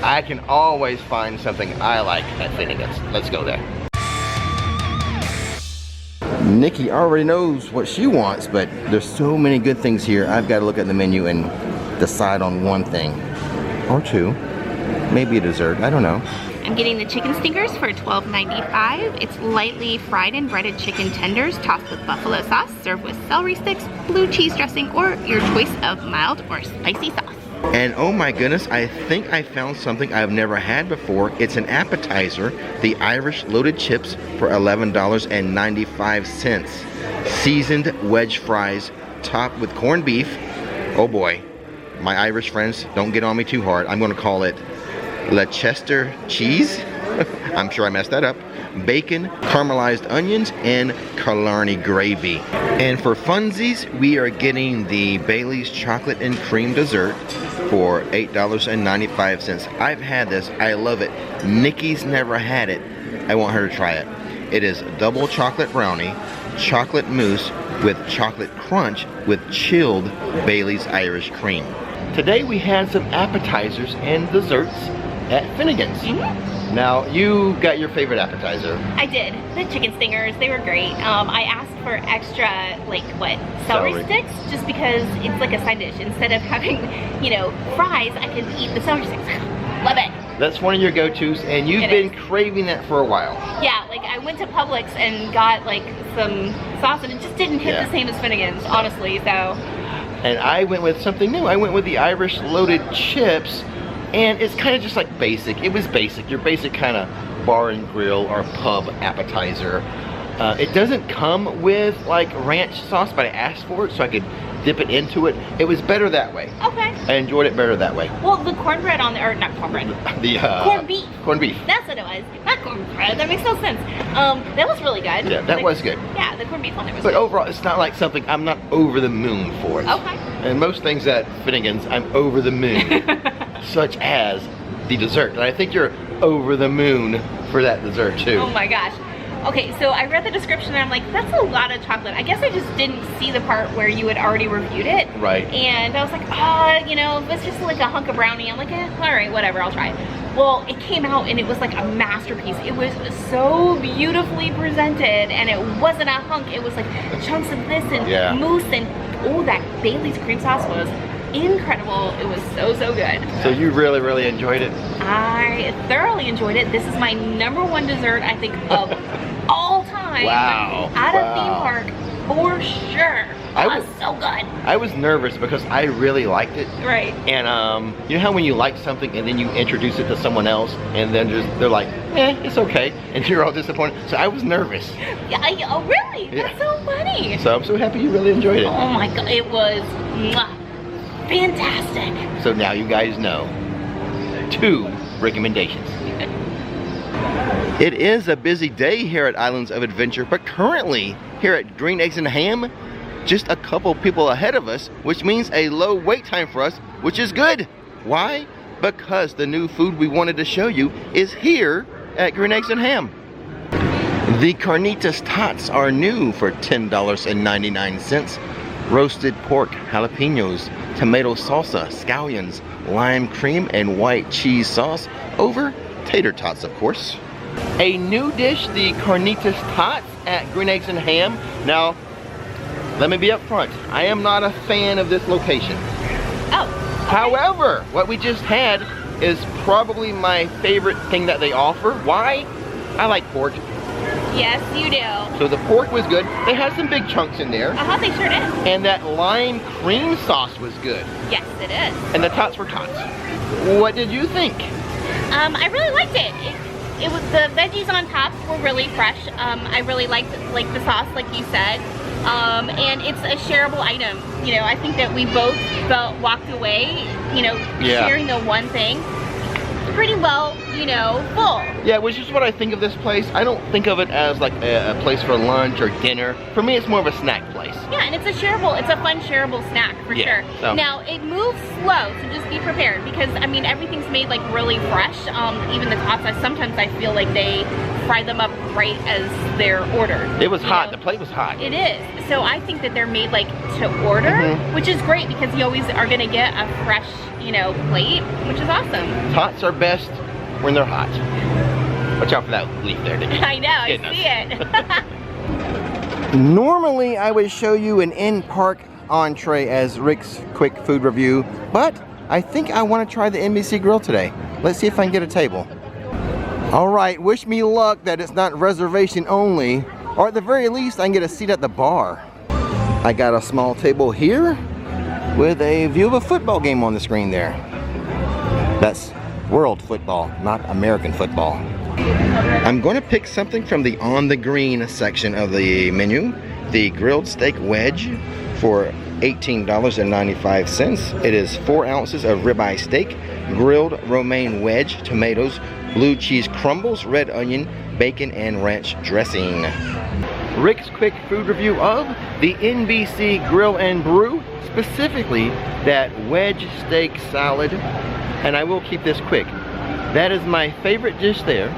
I can always find something I like at Finnegan's. Let's go there. Nikki already knows what she wants, but there's so many good things here. I've got to look at the menu and decide on one thing or two. Maybe a dessert, I don't know. I'm getting the chicken stinkers for $12.95. It's lightly fried and breaded chicken tenders tossed with buffalo sauce, served with celery sticks, blue cheese dressing, or your choice of mild or spicy sauce. And oh my goodness, I think I found something I've never had before. It's an appetizer, the Irish loaded chips for $11.95. Seasoned wedge fries topped with corned beef. Oh boy, my Irish friends, don't get on me too hard. I'm gonna call it Leicester cheese. I'm sure I messed that up. Bacon, caramelized onions, and Killarney gravy. And for funsies, we are getting the Bailey's chocolate and cream dessert for $8.95. I've had this, I love it. Nikki's never had it. I want her to try it. It is double chocolate brownie, chocolate mousse with chocolate crunch with chilled Bailey's Irish cream. Today we had some appetizers and desserts at Finnegan's. Now, you got your favorite appetizer. I did. The chicken stingers, they were great. I asked for extra, like, what, celery sticks? Just because it's like a side dish. Instead of having, you know, fries, I can eat the celery sticks. Love it. That's one of your go-tos, and you've been craving that for a while. Yeah, like, I went to Publix and got, like, some sauce, and it just didn't hit the same as Finnegan's, honestly, so. And I went with something new. I went with the Irish loaded chips. And it's kind of just like basic. It was basic, your basic kind of bar and grill or pub appetizer. It doesn't come with like ranch sauce, but I asked for it so I could dip it into it. It was better that way. Okay. I enjoyed it better that way. Well, the cornbread on there, or not cornbread. The corned beef. Corned beef. That's what it was. Not cornbread. That makes no sense. That was really good. Yeah, that was good. Yeah, the corned beef on there was good. But good. overall, it's not like something I'm not over the moon for it. Okay. And most things at Finnegan's, I'm over the moon. Such as the dessert. And I think you're over the moon for that dessert too. Oh my gosh. Okay, so I read the description and I'm like, that's a lot of chocolate. I guess I just didn't see the part where you had already reviewed it. Right. And I was like, you know, it's just like a hunk of brownie. I'm like, all right, whatever, I'll try it. Well, it came out and it was like a masterpiece. It was so beautifully presented, and it wasn't a hunk. It was like chunks of this and mousse, and oh, that Bailey's cream sauce was incredible. It was so good. So you really enjoyed it? I thoroughly enjoyed it. This is my #1 dessert, I think, of all time. Wow. At a theme park, for sure. It was so good. I was nervous because I really liked it. Right. And you know how when you like something and then you introduce it to someone else and then they're like, it's okay, and you're all disappointed. So I was nervous. Yeah. Oh, really? That's so funny. So I'm so happy you really enjoyed it. Oh my God, it was fantastic. So now you guys know 2 recommendations. It is a busy day here at Islands of Adventure, but currently here at Green Eggs and Ham, just a couple people ahead of us, which means a low wait time for us, which is good. Why? Because the new food we wanted to show you is here at Green Eggs and Ham. The carnitas tots are new for $10.99. Roasted pork, jalapenos, tomato salsa, scallions, lime cream, and white cheese sauce over tater tots, of course. A new dish, the carnitas tots at Green Eggs and Ham. Now, let me be up front. I am not a fan of this location. Oh. Okay. However, what we just had is probably my favorite thing that they offer. Why? I like pork. Yes, you do. So the pork was good. They had some big chunks in there. They sure did. And that lime cream sauce was good. Yes, it is. And the tots were tots. What did you think? I really liked it. It was, the veggies on top were really fresh. I really liked the sauce, like you said. And it's a shareable item. You know, I think that we both walked away, you know, sharing the one thing. Pretty well you know, full. Yeah, which is what I think of this place. I don't think of it as like a place for lunch or dinner. For me, it's more of a snack place. Yeah, and it's a shareable, it's a fun shareable snack for sure. So. Now, it moves slow, so just be prepared because, I mean, everything's made like really fresh. Even the tops, sometimes I feel like they fry them up right as they're ordered. It was hot, the plate was hot. It is. So I think that they're made like to order, which is great because you always are gonna get a fresh, you know, plate, which is awesome. Tots are best when they're hot. Watch out for that leaf there, Nikki. I know, I see it. Normally, I would show you an in-park entree as Rick's quick food review, but I think I want to try the NBC Grill today. Let's see if I can get a table. All right, wish me luck that it's not reservation only, or at the very least, I can get a seat at the bar. I got a small table here with a view of a football game on the screen there. That's world football, not American football. I'm going to pick something from the on the green section of the menu. The grilled steak wedge for $18.95. It is 4 ounces of ribeye steak, grilled romaine wedge, tomatoes, blue cheese crumbles, red onion, bacon, and ranch dressing. Rick's quick food review of the NBC Grill and Brew, specifically that wedge steak salad. And I will keep this quick. That is my favorite dish there.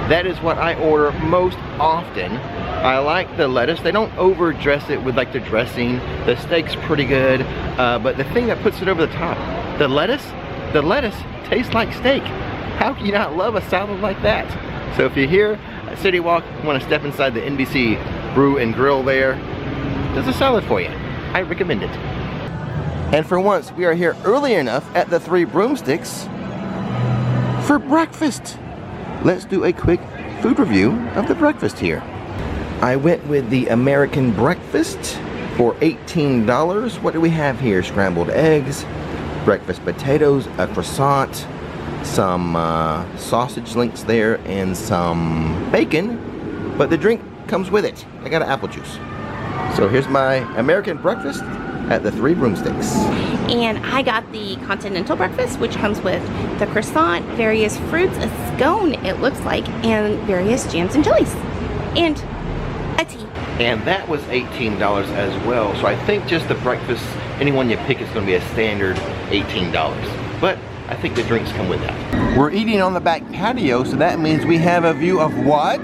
That is what I order most often. I like the lettuce. They don't overdress it with like the dressing. The steak's pretty good, but the thing that puts it over the top, the lettuce tastes like steak. How can you not love a salad like that? So if you're here at City Walk, you want to step inside the NBC Brew and Grill there, there's a salad for you. I recommend it. And for once, we are here early enough at the Three Broomsticks for breakfast. Let's do a quick food review of the breakfast here. I went with the American breakfast for $18. What do we have here? Scrambled eggs, breakfast potatoes, a croissant, some sausage links there, and some bacon. But the drink comes with it. I got an apple juice. So here's my American breakfast at the Three Broomsticks. And I got the continental breakfast, which comes with the croissant, various fruits, a scone it looks like, and various jams and jellies, and a tea. And that was $18 as well. So I think just the breakfast, anyone you pick is going to be a standard $18. But I think the drinks come with that. We're eating on the back patio, so that means we have a view of what?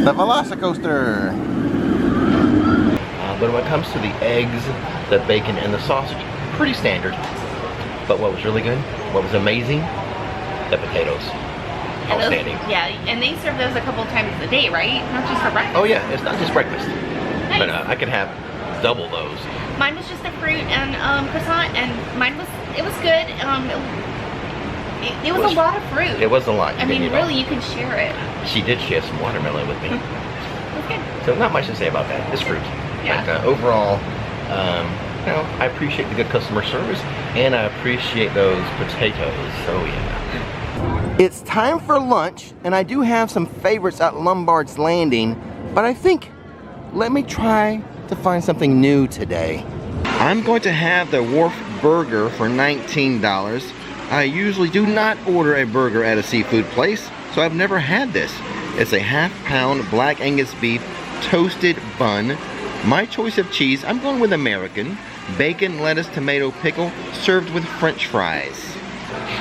The Velocicoaster. But when it comes to the eggs, the bacon, and the sausage, pretty standard. But what was really good, what was amazing, the potatoes. Outstanding. And they serve those a couple times a day, right? Not just for breakfast. Oh yeah, it's not just breakfast. Nice. But I can have double those. Mine was just a fruit and croissant, and mine was, it was good. It was a lot of fruit. It was a lot. I mean, really, you could share it. She did share some watermelon with me. It was good. So not much to say about that. It's fruit. Yeah. But overall, you know, I appreciate the good customer service, and I appreciate those potatoes. So yeah. It's time for lunch, and I do have some favorites at Lombard's Landing, but I think, let me try to find something new today. I'm going to have the Wharf Burger for $19. I usually do not order a burger at a seafood place, so I've never had this. It's a half-pound Black Angus beef toasted bun. My choice of cheese, I'm going with American. Bacon, lettuce, tomato, pickle, served with French fries.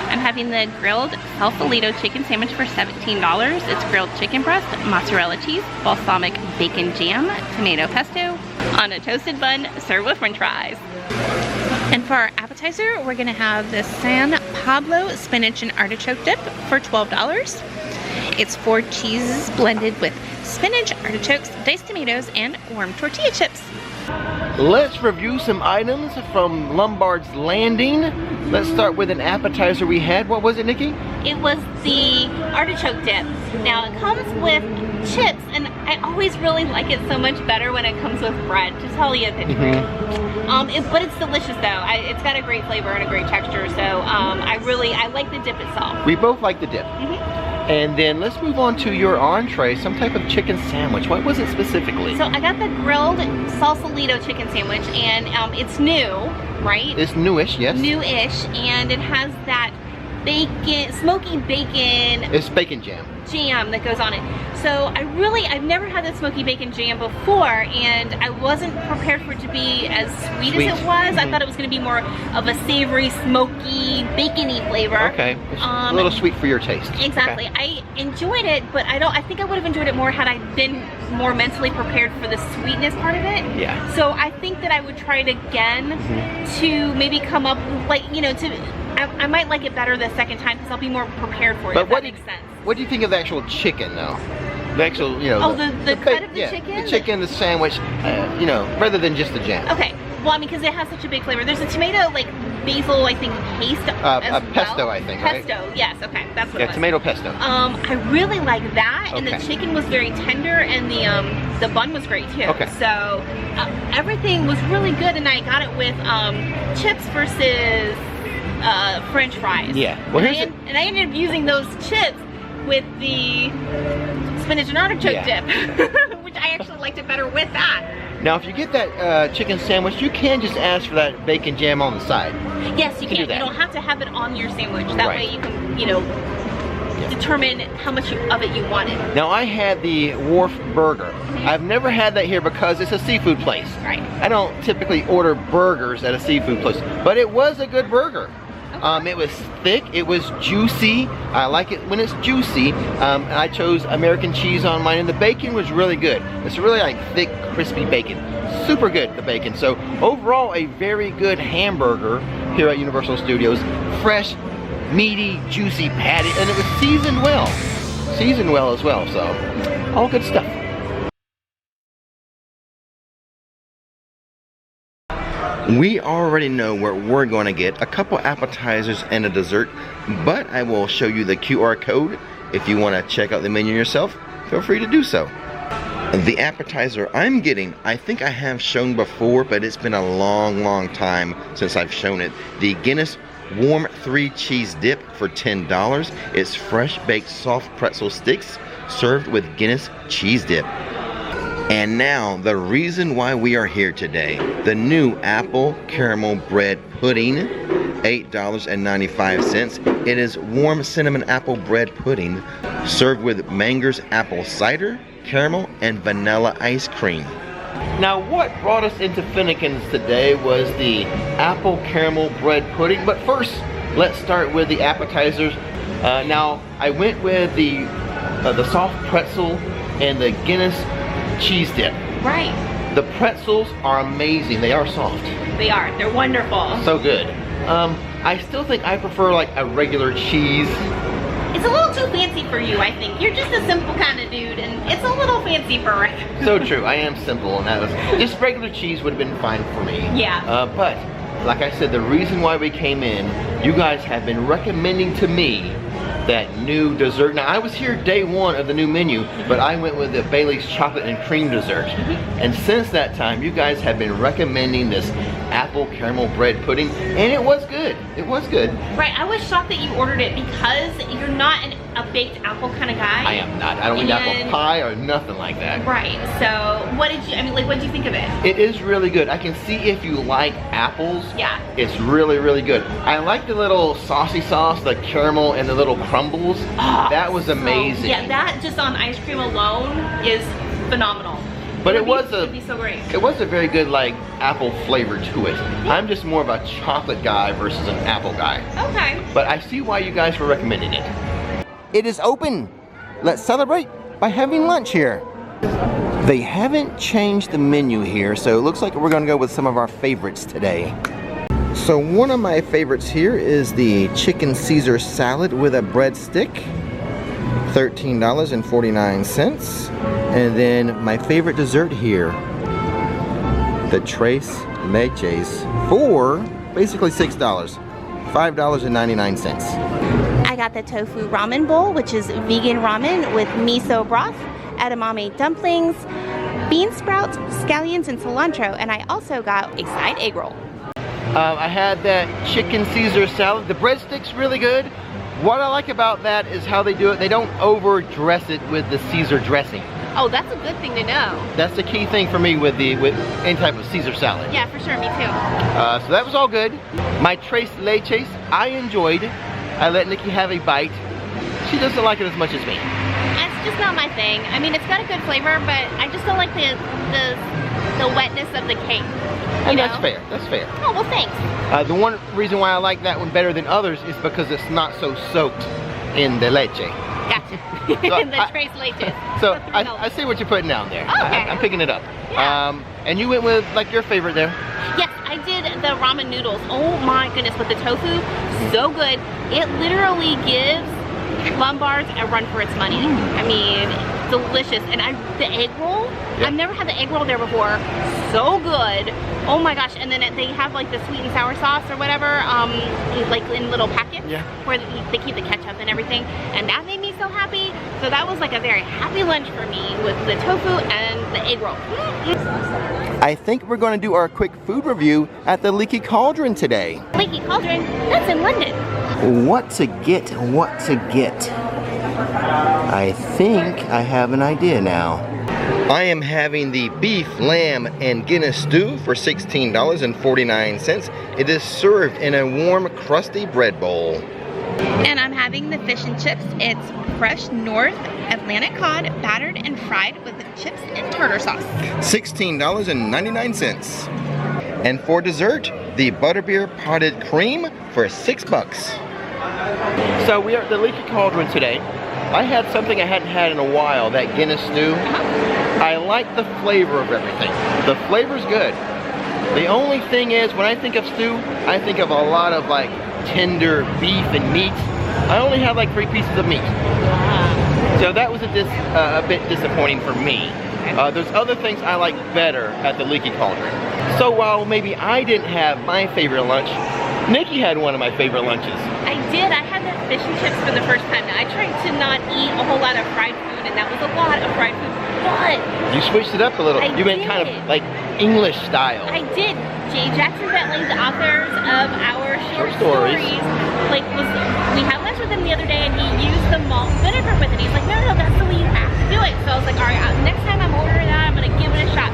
I'm having the grilled Salsa Lido chicken sandwich for $17. It's grilled chicken breast, mozzarella cheese, balsamic bacon jam, tomato pesto, on a toasted bun, served with French fries. And for our appetizer, we're gonna have the San Pablo spinach and artichoke dip for $12. It's 4 cheeses blended with spinach, artichokes, diced tomatoes, and warm tortilla chips. Let's review some items from Lombard's Landing. Let's start with an appetizer we had. What was it, Nikki? It was the artichoke dip. Now it comes with chips, and I always really like it so much better when it comes with bread. Just tell you the truth. But it's delicious though. It's got a great flavor and a great texture. So I like the dip itself. We both like the dip. And then let's move on to your entree, some type of chicken sandwich. What was it specifically? So I got the grilled Salsa Lido chicken sandwich, and it's new, right? It's newish, yes. Newish, and it has that bacon, smoky bacon. It's bacon jam. Jam that goes on it. So I've never had the smoky bacon jam before, and I wasn't prepared for it to be as sweet as it was. I thought it was going to be more of a savory, smoky, bacony flavor. Okay, it's a little sweet for your taste. Exactly. Okay. I enjoyed it, but I think I would have enjoyed it more had I been more mentally prepared for the sweetness part of it. Yeah. So I think that I would try it again to maybe come up, like, you know, I might like it better the second time because I'll be more prepared for it, if that makes sense. What do you think of the actual chicken, though? The actual, you know. Oh, the cut of the chicken? The chicken, the sandwich, you know, rather than just the jam. Okay. Well, I mean, because it has such a big flavor. There's a tomato, like, basil, I think, paste as pesto, well. I think, right? Pesto, yes. Okay, that's what it was. Tomato pesto. I really like that, and the chicken was very tender, and the bun was great, too. Okay. So, everything was really good, and I got it with chips versus French fries. Yeah. Well, and I ended up using those chips with the spinach and artichoke dip, which I actually liked it better with that. Now, if you get that chicken sandwich, you can just ask for that bacon jam on the side. Yes, you can. You don't have to have it on your sandwich. That way you can, you know, determine how much of it you wanted. Now, I had the Wharf Burger. I've never had that here because it's a seafood place. Right. I don't typically order burgers at a seafood place, but it was a good burger. It was thick, it was juicy. I like it when it's juicy. I chose American cheese on mine, and the bacon was really good. It's really like thick, crispy bacon. Super good, the bacon. So overall, a very good hamburger here at Universal Studios. Fresh, meaty, juicy patty, and it was seasoned well. Seasoned well as well, so all good stuff. We already know where we're going to get a couple appetizers and a dessert, but I will show you the QR code. If you want to check out the menu yourself, feel free to do so. The appetizer I'm getting, I think I have shown before, but it's been a long time since I've shown it. The Guinness Warm 3 Cheese Dip for $10. It's fresh baked soft pretzel sticks served with Guinness cheese dip. And now, the reason why we are here today, the new apple caramel bread pudding, $8.95. It is warm cinnamon apple bread pudding served with Manger's apple cider, caramel, and vanilla ice cream. Now, what brought us into Finnegan's today was the apple caramel bread pudding, but first, let's start with the appetizers. Now, I went with the soft pretzel and the Guinness cheese dip. Right. The pretzels are amazing. They are soft. They are. They're wonderful. So good. I still think I prefer like a regular cheese. It's a little too fancy for you, I think. You're just a simple kind of dude, and it's a little fancy for Rick. So true. I am simple, and that was just regular cheese would have been fine for me. Yeah. But like I said, the reason why we came in, you guys have been recommending to me that new dessert. Now, I was here day one of the new menu, but I went with the Bailey's chocolate and cream dessert. And since that time, you guys have been recommending this apple caramel bread pudding, and it was good. It was good. Right, I was shocked that you ordered it because you're not a baked apple kind of guy. I am not. I don't eat apple pie or nothing like that. Right, so what did you think of it? It is really good. I can see if you like apples. Yeah. It's really good. I like the little saucy sauce, the caramel and the little crumbles. Oh, that was amazing. Yeah, that just on ice cream alone is phenomenal. But it'd be so great. It was a very good like apple flavor to it. Yeah. I'm just more of a chocolate guy versus an apple guy. Okay. But I see why you guys were recommending it. It is open. Let's celebrate by having lunch here. They haven't changed the menu here, so it looks like we're gonna go with some of our favorites today. So one of my favorites here is the chicken Caesar salad with a breadstick, $13.49. And then my favorite dessert here, the Tres Leches, for basically $6, $5.99. I got the tofu ramen bowl, which is vegan ramen with miso broth, edamame dumplings, bean sprouts, scallions, and cilantro. And I also got a side egg roll. I had that chicken Caesar salad. The breadstick's really good. What I like about that is how they do it. They don't overdress it with the Caesar dressing. Oh, that's a good thing to know. That's the key thing for me with any type of Caesar salad. Yeah, for sure, me too. So that was all good. My Tres Leches, I enjoyed. I let Nikki have a bite. She doesn't like it as much as me. It's just not my thing. I mean, it's got a good flavor, but I just don't like the wetness of the cake. And that's fair. That's fair. Oh, well, thanks. The one reason why I like that one better than others is because it's not so soaked in the leche. Gotcha. So the tres leches. So I see what you're putting down there. Okay. I'm picking it up. Yeah. And you went with like your favorite there. Yes, I did the ramen noodles. Oh my goodness, with the tofu, so good. It literally gives Lombard's a run for its money. I mean, delicious. And the egg roll, yeah. I've never had the egg roll there before. So good. Oh my gosh. And then they have like the sweet and sour sauce or whatever, like in little packets, yeah. where they keep the ketchup and everything. And that made me so happy. So that was like a very happy lunch for me with the tofu and the egg roll. I think we're going to do our quick food review at the Leaky Cauldron today. Leaky Cauldron, that's in London. What to get, what to get. I think I have an idea now. I am having the beef, lamb, and Guinness stew for $16.49. It is served in a warm, crusty bread bowl. And I'm having the fish and chips. It's fresh North Atlantic cod, battered and fried with chips and tartar sauce. $16.99. And for dessert, the butterbeer potted cream for $6. So we are at the Leaky Cauldron today. I had something I hadn't had in a while, that Guinness stew. I like the flavor of everything. The flavor's good. The only thing is, when I think of stew, I think of a lot of like tender beef and meat. I only have like 3 pieces of meat. So that was a bit disappointing for me. There's other things I like better at the Leaky Cauldron. So while maybe I didn't have my favorite lunch, Nikki had one of my favorite lunches. I did. I had the fish and chips for the first time. Now, I tried to not eat a whole lot of fried food, and that was a lot of fried food. But you switched it up a little. You went kind of like English style. I did. J. Jackson Bentley, the authors of our short stories, we had lunch with him the other day, and he used the malt vinegar with it. He's like, no, that's the way you have to do it. So I was like, all right, next time I'm ordering that, I'm gonna give it a shot.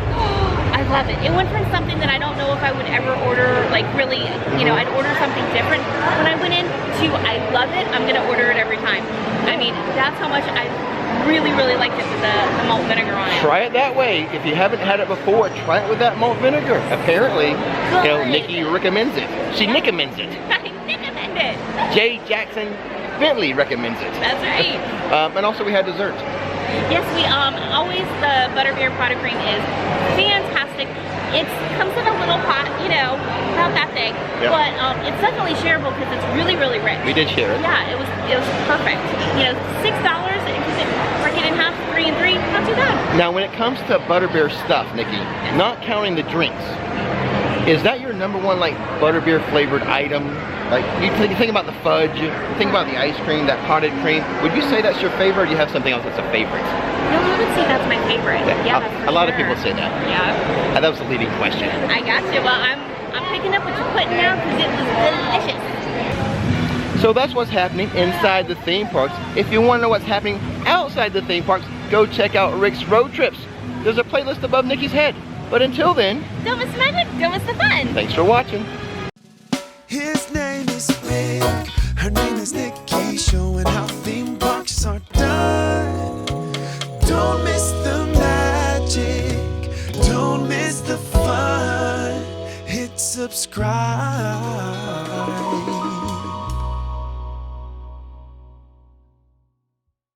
I love it. It went from something that I don't know if I would ever order, like really, I'd order something different when I went in, to I love it, I'm gonna order it every time. I mean, that's how much I really liked it with the malt vinegar on it. Try it that way. If you haven't had it before, try it with that malt vinegar. Apparently, Nikki recommends it. She recommends it. I recommend it. J. Jackson Bentley recommends it. That's right. And also we had dessert. Yes, we always the butterbeer potted cream is fantastic. It comes in a little pot, not that big, yep. But it's definitely shareable because it's really rich. We did share it. Yeah, it was perfect. $6, and break it in half, 3 and 3, not too bad. Now, when it comes to butterbeer stuff, Nikki, not counting the drinks, is that your number one like butterbeer flavored item? Like you think about the fudge, you think about the ice cream, that potted cream. Would you say that's your favorite, or do you have something else that's a favorite? No, I would say that's my favorite. Yeah, a lot of people say that. Yeah. That was a leading question. I got you. Well, I'm picking up what you're putting down because it was delicious. So that's what's happening inside the theme parks. If you want to know what's happening outside the theme parks, go check out Rix Road Trips. There's a playlist above Nikki's head. But until then, don't miss the magic, don't miss the fun. Thanks for watching. His name is Rick, her name is Nikki, showing how theme parks are done. Don't miss the magic, don't miss the fun. Hit subscribe.